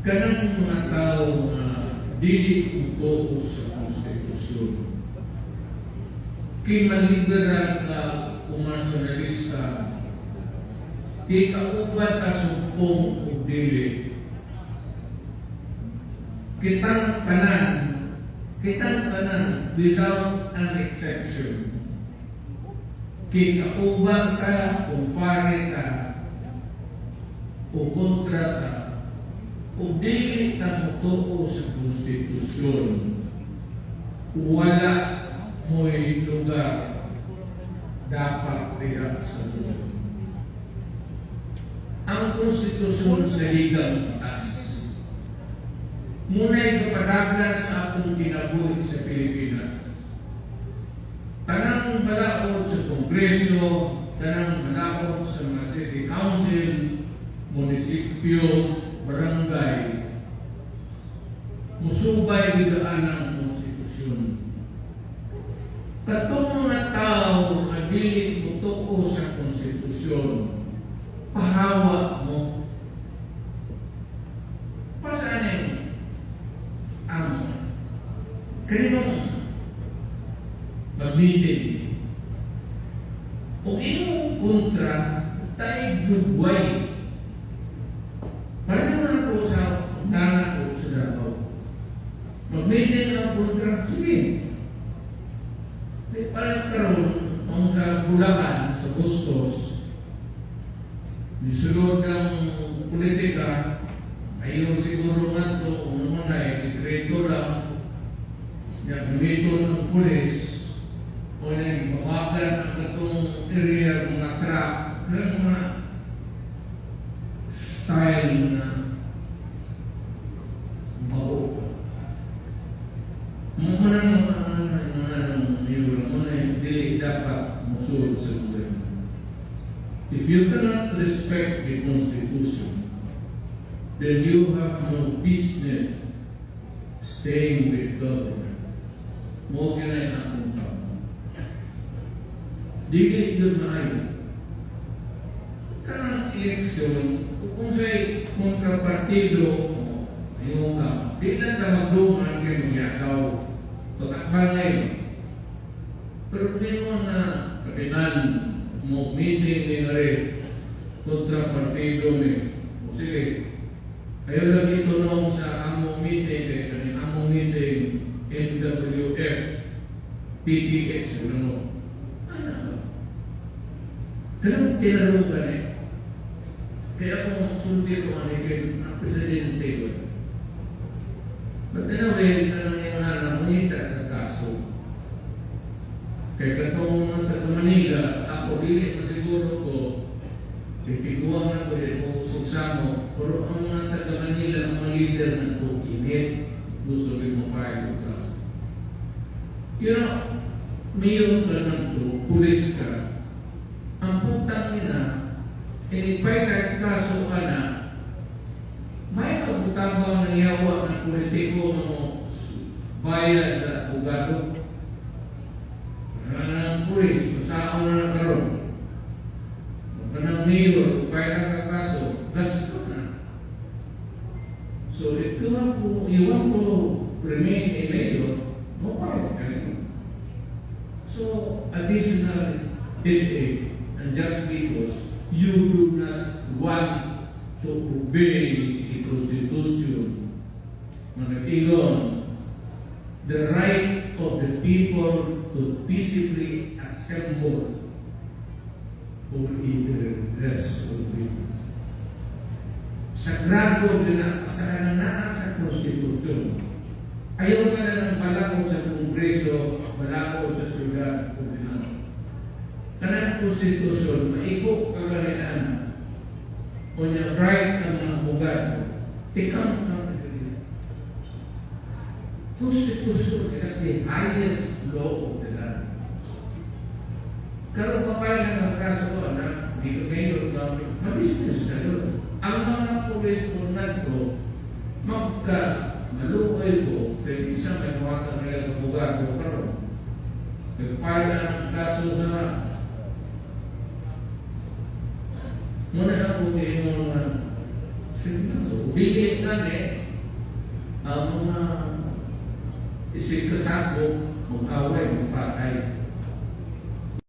kanang mga tao na dili uto sa konstitusyon. Kimaliberan ka umasyonalista, di kaubat ka sumpong o dili. Kitang tanan without an exception. Kikauban ka, kumpare ka, o kontra ka, o dili ka mutuo sa konstitusyon, wala mo'y lugar dapat diha sa mundo. Ang konstitusyon sa ligang taas muna'y kapadagan sa atong kinabuhi sa Pilipinas. Tanang balaod sa Kongreso, tanang balaod sa mga City Council, munisipyo, barangay, musubay bidaan ng konstitusyon. Katong mga tao na dili mutuo sa konstitusyon, pahawa mo. Pasaan yung kaninong mag-meeting o iyong kontra tayo dugway. Pareho na po sa nana ko sa Davao. Mag-meeting ang kontra, sige. Pareho karoon ang sa Bulacan, sa Bustos, nisulod ng politika, ayaw siguro nga ito, kung naman ay sikreto lang, na gamiton ng pulis o na mawagan ang katong area mga truck, karang mga style na bao. Mga hindi dapat musul sa gobyerno. If you cannot respect the Constitution, then you have no business staying with government. Mo kinay akong tao. Dili yun maayo. Kanang eleksyon, kung sa'y kontrapartido, ayun ka, di na ka magdungan kayo magyakaw. Pagkakbangay. Pero di mo na kapinan mo meeting ni Ngari kontrapartido ni. O sige, ayaw lang ito nung sa among meeting, among meeting, NWF, PTX, ano? Ano? Ganun tinanong ka eh. Kaya kung sundi ko manikin ang presidente ko. But anyway, ano yung nalamunita na kaso? Kaya katong sa Manila, ako dili na siguro ko, pipiguan na ko rin kung suksamo, pero ang mga taga-Manila, ang mga leader na ito, init, gusto rin mo pa yung kaso. You know, mayroon ka lang ito, pulis ka, ang putang ina, inipay kahit kaso ka na, may pagbutabang ng yawa ng politiko mo bayad sa bugado. Ng pulis, masao na nagkaroon. Huwag ng mayor, kaya nakakaso, gasto na. So, if you want to remain a mayor, mapayag ka rin. So, additional headache, and just because you do not want to obey the Constitution, manatigon, the right of the people to peaceably assemble or either dress or be. Sagrado din ang kasalanaan sa Konstitusyon. Ayaw ka na ng balako sa Kongreso, balako sa syudad o dinamo. Kanang Konstitusyon, maikot kagalinaan o niya right ng mga bugado. Ikaw ang Konstitusyon is the highest law of the land. Kalau pa kayo ng kaso na dito ngayon ng business na doon, ang mga pulis po na ito, malukay ko, kaya isang may mawagang nila kabugat o karoon. Nagpala ang kaso sa muna ako kayo So, bigay na ang mga isig kasako, mag-away, magpatay.